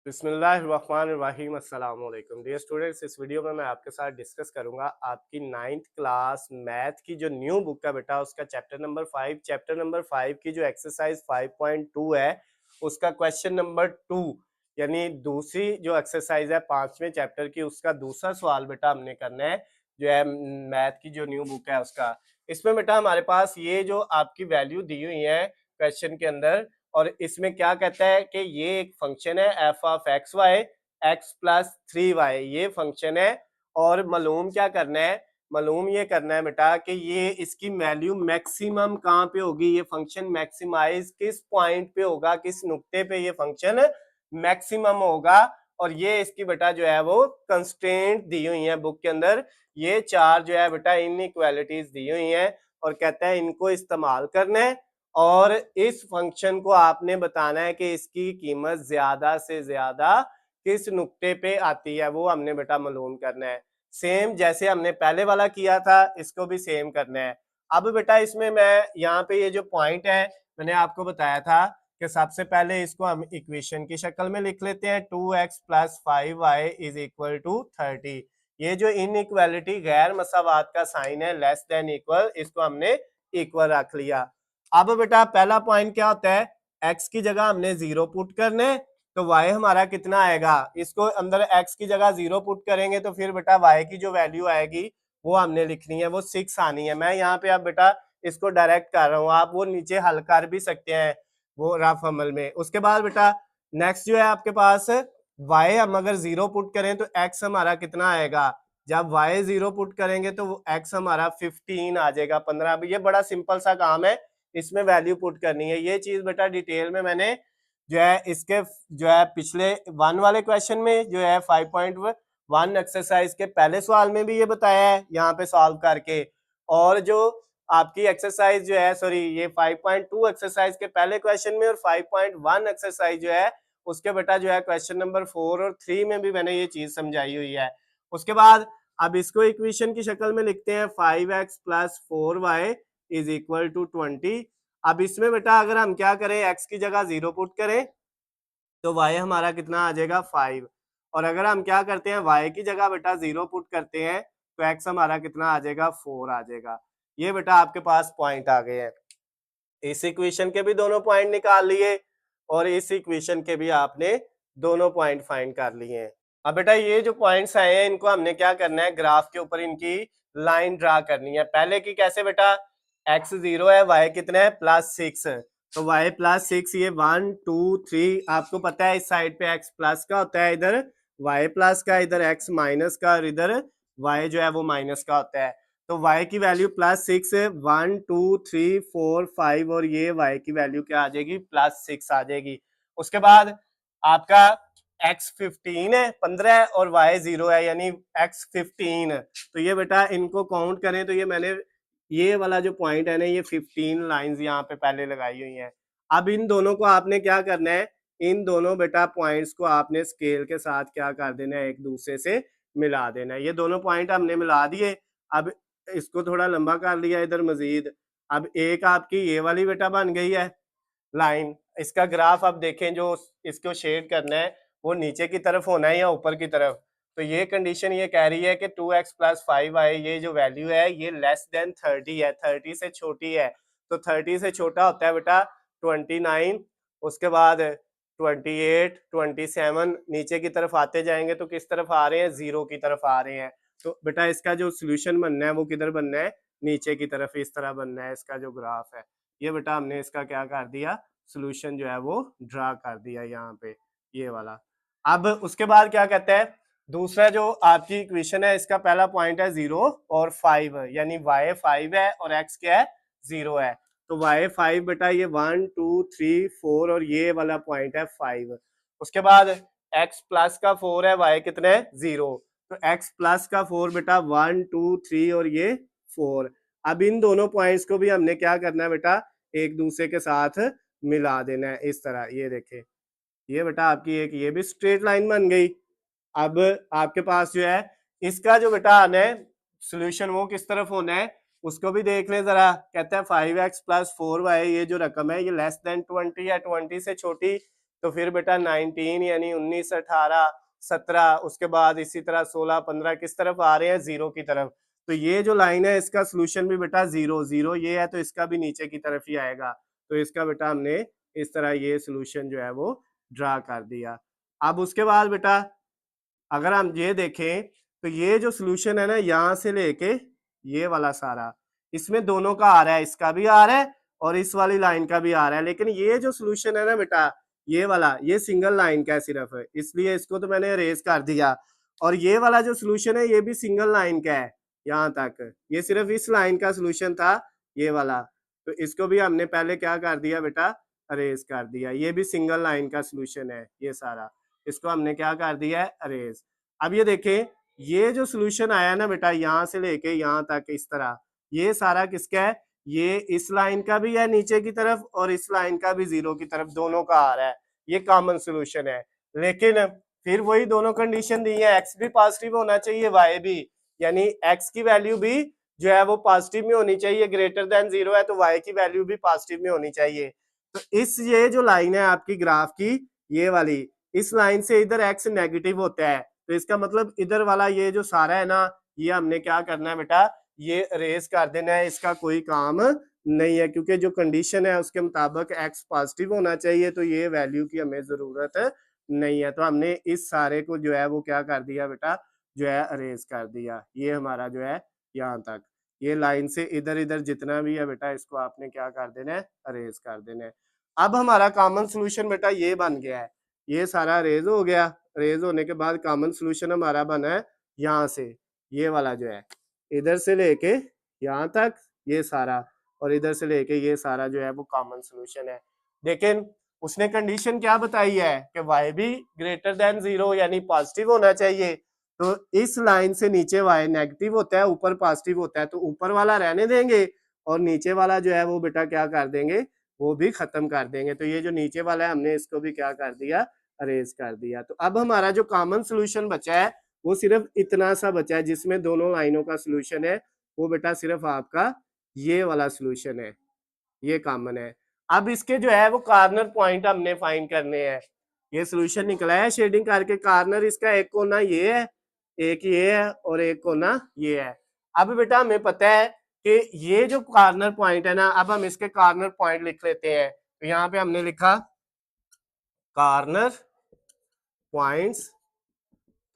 बिस्मिल्लाहिर्रहमानिर्रहीम अस्सलाम वालेकुम डियर स्टूडेंट्स। इस वीडियो में मैं आपके साथ डिस्कस करूंगा आपकी 9th क्लास मैथ की जो न्यू बुक है बेटा उसका चैप्टर नंबर 5 की जो एक्सरसाइज 5.2 है उसका क्वेश्चन नंबर 2 यानी दूसरी जो एक्सरसाइज है 5वें चैप्टर की उसका दूसरा सवाल बेटा हमने करना है जो है मैथ की जो न्यू बुक है उसका। इसमें बेटा हमारे पास ये जो आपकी वैल्यू दी हुई है क्वेश्चन के अंदर और इसमें क्या कहता है कि ये एक फंक्शन है f of x y x plus 3y ये फंक्शन है और मालूम क्या करना है, मालूम ये करना है बेटा कि ये इसकी वैल्यू मैक्सिमम कहाँ पे होगी, ये फंक्शन मैक्सिमाइज किस पॉइंट पे होगा, किस नुक्ते पे ये फंक्शन मैक्सिमम होगा। और ये इसकी बेटा जो है वो कंस्ट्रेंट दी हुई है बुक के अंदर, ये चार जो है बेटा इनइक्वालिटीज दी हुई हैं और कहता है इनको इस्तेमाल करना है और इस फंक्शन को आपने बताना है कि इसकी कीमत ज्यादा से ज्यादा किस नुक्ते पे आती है, वो हमने बेटा मालूम करना है। सेम जैसे हमने पहले वाला किया था इसको भी सेम करना है। अब बेटा इसमें मैं यहाँ पे ये जो पॉइंट है मैंने आपको बताया था कि सबसे पहले इसको हम इक्वेशन की शक्ल में लिख लेते हैं 2x plus 5y is equal to 30। ये जो इनइक्वालिटी गैर मसावात का साइन है लेस देन इक्वल, इसको हमने इक्वल रख लिया। अब बेटा पहला पॉइंट क्या होता है, x की जगह हमने 0 पुट करने तो y हमारा कितना आएगा, इसको अंदर x की जगह 0 पुट करेंगे तो फिर बेटा y की जो वैल्यू आएगी वो हमने लिखनी है, वो 6 आनी है। मैं यहाँ पे अब बेटा इसको डायरेक्ट कर रहा हूँ, आप वो नीचे हल कर भी सकते हैं वो रफ अमल में। उसके बाद बेटा नेक्स्ट जो है आपके पास y हम अगर 0 पुट करें तो x हमारा कितना आएगा, जब y 0 पुट करेंगे तो x हमारा 15 आ जाएगा 15। ये बड़ा सिंपल सा काम है, इसमें वैल्यू पुट करनी है। ये चीज बेटा डिटेल में मैंने जो है इसके जो है पिछले 1 वाले क्वेश्चन में जो है 5.1 एक्सरसाइज के पहले सवाल में भी ये बताया है यहाँ पे सॉल्व करके, और जो आपकी एक्सरसाइज जो है सॉरी ये 5.2 एक्सरसाइज के पहले क्वेश्चन में और 5.1 एक्सरसाइज जो है उसके बेटा जो है क्वेश्चन नंबर 4 और 3 में भी मैंने ये चीज समझाई हुई है। उसके बाद अब इसको इक्वेशन की शक्ल में लिखते हैं 5x plus 4y is equal to 20। अब इसमें बेटा अगर हम क्या करें, x की जगह 0 पुट करें तो y हमारा कितना आ जाएगा 5, और अगर हम क्या करते हैं y की जगह बेटा 0 पुट करते हैं तो x हमारा कितना आ जाएगा 4 आ जाएगा। ये बेटा आपके पास पॉइंट आ गए हैं, इस इक्वेशन के भी दोनों पॉइंट निकाल लिए और इस इक्वेशन के भी आपने दोनों पॉइंट फाइंड कर लिए हैं। अब बेटा ये जो पॉइंट्स आए हैं इनको हमने क्या करना है, ग्राफ के ऊपर इनकी लाइन ड्रा करनी है। पहले की कैसे बेटा, x 0 है, y कितना है +6, तो y +6 ये 1 2 3, आपको पता है इस साइड पे x प्लस का होता है, इधर y प्लस का, इधर x माइनस का और इधर y जो है वो माइनस का होता है। तो y की वैल्यू +6 1 2 3 4 5 और ये y की वैल्यू क्या आ जाएगी +6 आ जाएगी। उसके बाद आपका x 15 है 15 है और y 0 है यानी x 15, तो ये बेटा इनको काउंट करें तो ये मैंने ये वाला जो पॉइंट है ना ये 15 लाइंस यहाँ पे पहले लगाई हुई हैं। अब इन दोनों को आपने क्या करना है, इन दोनों बेटा पॉइंट्स को आपने स्केल के साथ क्या कर देना है, एक दूसरे से मिला देना है। ये दोनों पॉइंट हमने मिला दिए, अब इसको थोड़ा लंबा कर लिया इधर मजीद। अब एक आपकी ये वाली बेटा बन गई है लाइन, इसका ग्राफ आप देखें जो इसको शेड करना है वो नीचे की तरफ होना है या ऊपर की तरफ। तो ये कंडीशन ये कह रही है कि 2x प्लस 5y ये जो वैल्यू है ये लेस देन 30 है, 30 से छोटी है। तो 30 से छोटा होता है बेटा 29, उसके बाद 28 27, नीचे की तरफ आते जाएंगे तो किस तरफ आ रहे हैं, 0 की तरफ आ रहे हैं। तो बेटा इसका जो सोल्यूशन बनना है वो किधर बनना है, नीचे की तरफ इस तरह बनना है इसका जो ग्राफ है। ये बेटा हमने इसका क्या कर दिया, सोल्यूशन जो है वो ड्रा कर दिया यहाँ पे ये वाला। अब उसके बाद क्या कहता है, दूसरा जो आपकी इक्वेशन है इसका पहला पॉइंट है 0 और 5 यानी y 5 है और x क्या है 0 है। तो y 5 बेटा ये 1 2 3 4 और ये वाला पॉइंट है 5। उसके बाद x प्लस का 4 है, y कितना है 0, तो x प्लस का 4 बेटा 1 2 3 और ये 4। अब इन दोनों पॉइंट्स को भी हमने क्या करना है बेटा, एक दूसरे के साथ मिला देना है इस तरह। ये देखें ये बेटा आपकी एक ये भी स्ट्रेट लाइन बन गई। अब आपके पास जो है इसका जो बेटा आना है सोल्यूशन वो किस तरफ होना है उसको भी देख ले जरा। कहता है 5x प्लस 4y ये जो रकम है ये लेस देन 20 है, 20 से छोटी, तो फिर बेटा 19 यानी 19, 18, 17, उसके बाद इसी तरह 16, 15 किस तरफ आ रहे हैं, जीरो की तरफ। तो ये जो लाइन है इसका सोल्यूशन भी बेटा जीरो जीरो ये है, तो इसका भी नीचे की तरफ ही आएगा। तो इसका बेटा हमने इस तरह ये सोल्यूशन जो है वो ड्रा कर दिया। अब उसके बाद बेटा अगर हम ये देखें तो ये जो सोल्यूशन है ना, यहाँ से लेके ये वाला सारा, इसमें दोनों का आ रहा है, इसका भी आ रहा है और इस वाली लाइन का भी आ रहा है। लेकिन ये जो सोल्यूशन है ना बेटा, ये वाला, ये सिंगल लाइन का है सिर्फ, इसलिए इसको तो मैंने अरेज कर दिया। और ये वाला जो सोल्यूशन है ये भी सिंगल लाइन का है, यहाँ तक ये सिर्फ इस लाइन का सोल्यूशन था ये वाला, तो इसको भी हमने पहले क्या कर दिया बेटा, अरेज कर दिया। ये भी सिंगल लाइन का सोल्यूशन है ये सारा, इसको हमने क्या कर दिया है, अरेज। अब ये देखें, ये जो सोल्यूशन आया ना बेटा, यहाँ से लेके यहाँ तक इस तरह, ये सारा किसका है, ये इस लाइन का भी है नीचे की तरफ और इस लाइन का भी जीरो की तरफ, दोनों का आ रहा है, ये कॉमन सोल्यूशन है। लेकिन फिर वही दोनों कंडीशन दी है, एक्स भी पॉजिटिव होना चाहिए, वाई भी, यानी एक्स की वैल्यू भी जो है वो पॉजिटिव में होनी चाहिए, ग्रेटर देन जीरो है तो वाई की वैल्यू भी पॉजिटिव में होनी चाहिए। तो इस ये जो लाइन है आपकी ग्राफ की, ये वाली, इस लाइन से इधर एक्स नेगेटिव होता है, तो इसका मतलब इधर वाला ये जो सारा है ना, ये हमने क्या करना है बेटा, ये अरेज कर देना है, इसका कोई काम नहीं है, क्योंकि जो कंडीशन है उसके मुताबिक एक्स पॉजिटिव होना चाहिए, तो ये वैल्यू की हमें जरूरत नहीं है। तो हमने इस सारे को जो है वो क्या कर दिया बेटा, जो है अरेज कर दिया। ये हमारा जो है यहाँ तक, ये लाइन से इधर इधर जितना भी है बेटा, इसको आपने क्या कर देना है, अरेज कर देना है। अब हमारा कॉमन सोल्यूशन बेटा ये बन गया है, ये सारा अरेज हो गया। अरेज होने के बाद कॉमन सोल्यूशन हमारा बना है यहाँ से, ये वाला जो है इधर से लेके यहाँ तक ये सारा, और इधर से लेके ये सारा जो है वो कॉमन सोल्यूशन है। लेकिन उसने कंडीशन क्या बताई है कि y भी ग्रेटर देन जीरो यानी पॉजिटिव होना चाहिए। तो इस लाइन से नीचे y नेगेटिव होता है, ऊपर पॉजिटिव होता है, तो ऊपर वाला रहने देंगे और नीचे वाला जो है वो बेटा क्या कर देंगे, वो भी खत्म कर देंगे। तो ये जो नीचे वाला है हमने इसको भी क्या कर दिया, अरेज कर दिया। तो अब हमारा जो कॉमन सोल्यूशन बचा है वो सिर्फ इतना सा बचा है, जिसमें दोनों लाइनों का सोल्यूशन है, वो बेटा सिर्फ आपका ये वाला सोल्यूशन है, ये कॉमन है। अब इसके जो है वो कॉर्नर पॉइंट हमने फाइंड करने हैं। ये सोल्यूशन निकला है शेडिंग करके, कॉर्नर इसका एक कोना ये है, एक ये है और एक कोना ये है। अब बेटा हमें पता है कि ये जो कॉर्नर पॉइंट है ना, अब हम इसके कॉर्नर पॉइंट लिख लेते हैं। तो यहाँ पे हमने लिखा कॉर्नर पॉइंट्स,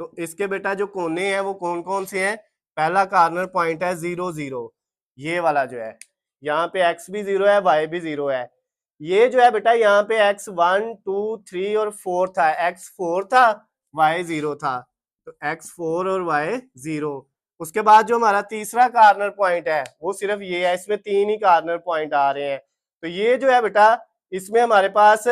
तो इसके बेटा जो कोने हैं वो कौन कौन से हैं। पहला कॉर्नर पॉइंट है 0 0, ये वाला जो है, यहाँ पे x भी 0 है, y भी 0 है। ये जो है बेटा यहाँ पे x 1 2 3 और 4 था, x 4 था, y 0 था, तो x 4 और y 0। उसके बाद जो हमारा तीसरा कॉर्नर पॉइंट है वो सिर्फ ये है, इसमें 3 ही कॉर्नर पॉइंट आ रहे हैं। तो ये जो है बेटा इसमें हमारे पास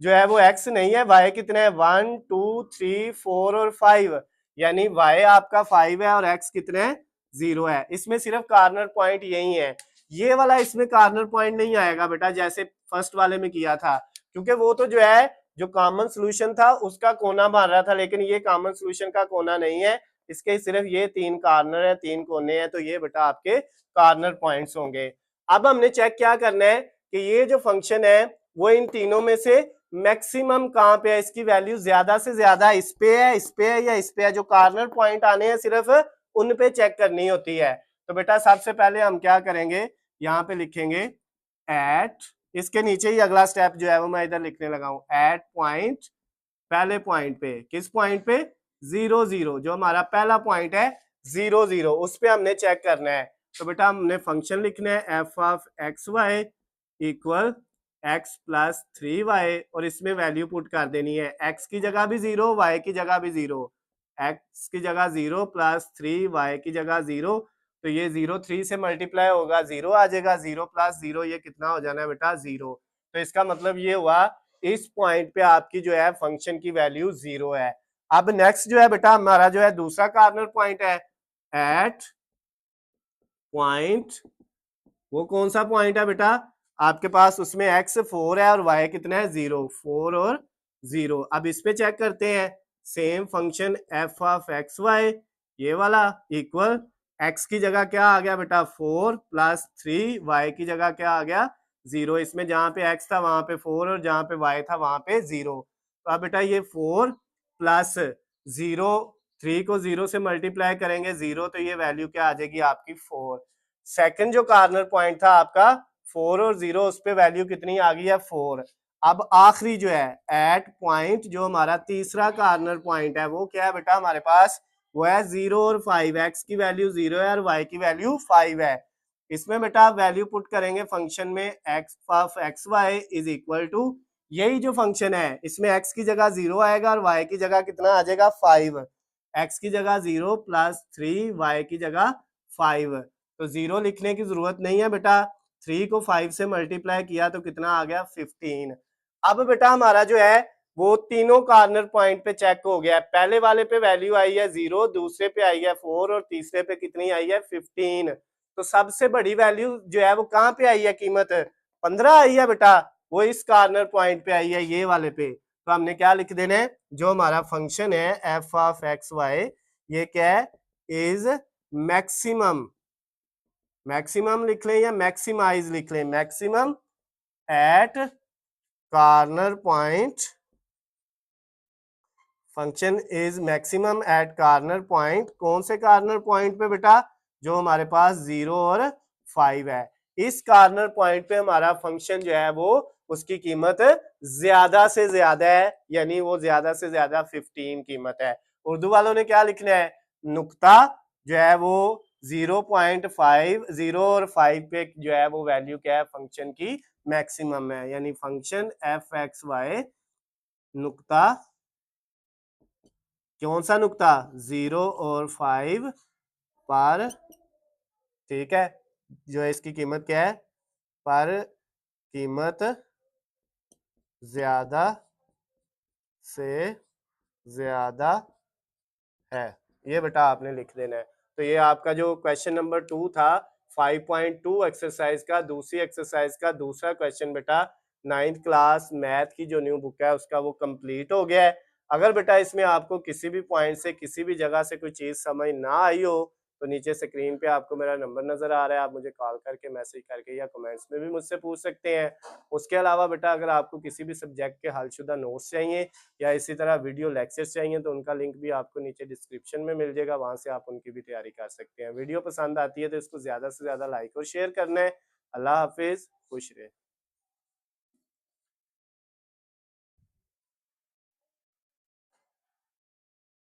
जो है वो x नहीं है, y कितने हैं, 1 2 3 4 और 5, यानी y आपका 5 है और x कितने हैं, 0 है। इसमें सिर्फ कॉर्नर पॉइंट यही है, ये वाला इसमें कॉर्नर पॉइंट नहीं आएगा बेटा जैसे फर्स्ट वाले में किया था, क्योंकि वो तो जो है जो कॉमन सोल्यूशन था उसका कोना बन रहा था, लेकिन ये कॉमन सोल्यूशन का कोना नहीं है, इसके सिर्फ ये 3 कॉर्नर है, 3 कोने हैं, तो ये बेटा आपके कॉर्नर पॉइंट्स होंगे। अब हमने चेक क्या करना है कि ये जो फंक्शन है वो इन तीनों में से मैक्सिमम कहाँ पे है, इसकी वैल्यू ज्यादा से ज्यादा इस पे है, इस पे है या इस पे है। जो कॉर्नर पॉइंट आने हैं सिर्फ उन पे चेक करनी होती है। तो बेटा सबसे पहले हम क्या करेंगे, यहाँ पे लिखेंगे एट, इसके नीचे ही अगला स्टेप जो है वो मैं इधर लिखने लगा हूं, एट पॉइंट, पहले पॉइंट पे, किस पॉइंट पे, 0 0, जो हमारा पहला पॉइंट है 0 0, उस पे हमने चेक करना है। तो बेटा हमने फंक्शन लिखना है f of x y equal x plus 3y, और इसमें वैल्यू पुट कर देनी है, x की जगह भी 0, y की जगह भी 0, x की जगह 0 प्लस 3 y की जगह 0, तो ये 0 3 से मल्टीप्लाई होगा 0 आ जाएगा, 0 प्लस 0 ये कितना हो जाना है बेटा 0। तो इसका मतलब ये हुआ इस पॉइंट पे आपकी जो है फंक्शन की वैल्यू 0 है। अब नेक्स्ट जो है बेटा हमारा जो है दूसरा कॉर्नर पॉइंट है एट पॉइंट, वो कौन सा पॉइंट है बेटा आपके पास, उसमें x 4 है और y कितना है 0, 4 और 0। अब इस पे चेक करते हैं, same function f of x y ये वाला इक्वल x की जगह क्या आ गया बेटा 4 प्लस 3, y की जगह क्या आ गया 0, इसमें जहाँ पे x था वहां पे 4 और जहाँ पे y था वहां पे 0। तो अब बेटा ये 4 प्लस 0, 3 को 0 से मल्टीप्लाई करेंगे 0, तो ये वैल्यू क्या आ जाएगी आपकी 4। सेकंड जो कार्नर पॉइंट था आपका 4 और 0, उस पे वैल्यू कितनी आ गई है 4। अब आखिरी जो है एट पॉइंट, जो हमारा तीसरा कार्नर पॉइंट है वो क्या है बेटा हमारे पास, वो है 0 और 5। x की वैल्यू 0 है और y की वैल्यू 5 है। इसमें बेटा आप वैल्यू पुट करेंगे फंक्शन में, x of x y is equal to, यही जो फंक्शन है इसमें x की जगह 0 आएगा और y की जगह कितना आ जाएगा 5। x की जगह 0 प्लस 3, y की जगह 5। तो 0 लिखने की जरूरत नहीं है बेटा, 3 को 5 से मल्टीप्लाई किया तो कितना आ गया 15। अब बेटा हमारा जो है वो तीनों कार्नर पॉइंट पे चेक हो गया। पहले वाले पे वैल्यू आई है 0, दूसरे पे आई है 4 और तीसरे पे कितनी आई है 15। तो सबसे बड़ी वैल्यू जो है वो कहाँ पे आई है, कीमत 15 आई है बेटा, वो इस कार्नर पॉइंट पे आई है, ये वाले पे। तो हमने क्या लिख देना है, जो हमारा फंक्शन है एफ ऑफ एक्स वाई, ये क्या है, इज मैक्सिमम, मैक्सिमम लिख लें या मैक्सिमाइज लिख लें, maximum at corner point, function is maximum at corner point. कौन से कार्नर पॉइंट पे बेटा, जो हमारे पास 0 और 5 है, इस कार्नर पॉइंट पे हमारा फंक्शन जो है वो उसकी कीमत ज्यादा से ज्यादा है, यानी वो ज्यादा से ज्यादा 15 कीमत है। उर्दू वालों ने क्या लिखना है, नुक्ता जो है वो 0.5, 0 और 5 पे जो है वो वैल्यू क्या है फंक्शन की मैक्सिमम है, यानी फंक्शन एफ एक्स वाई नुक्ता, कौन सा नुक्ता, 0 और 5 पर, ठीक है, जो है इसकी कीमत क्या है, पर कीमत ज्यादा से ज्यादा है, ये बेटा आपने लिख देना है। तो ये आपका जो क्वेश्चन नंबर 2 था 5.2 एक्सरसाइज का, दूसरी एक्सरसाइज का दूसरा क्वेश्चन बेटा 9th क्लास मैथ की जो न्यू बुक है उसका वो कंप्लीट हो गया है। अगर बेटा इसमें आपको किसी भी पॉइंट से किसी भी जगह से कोई चीज समझ ना आई हो तो नीचे स्क्रीन पे आपको मेरा नंबर नजर आ रहा है, आप मुझे कॉल करके, मैसेज करके या कमेंट्स में भी मुझसे पूछ सकते हैं। उसके अलावा बेटा अगर आपको किसी भी सब्जेक्ट के हलशुदा नोट्स चाहिए या इसी तरह वीडियो लेक्चर्स चाहिए तो उनका लिंक भी आपको नीचे डिस्क्रिप्शन में मिल जाएगा, वहां से आप उनकी भी तैयारी कर सकते हैं। वीडियो पसंद आती है तो इसको ज्यादा से ज्यादा लाइक और शेयर करना है। अल्लाह हाफिज, खुश रहे।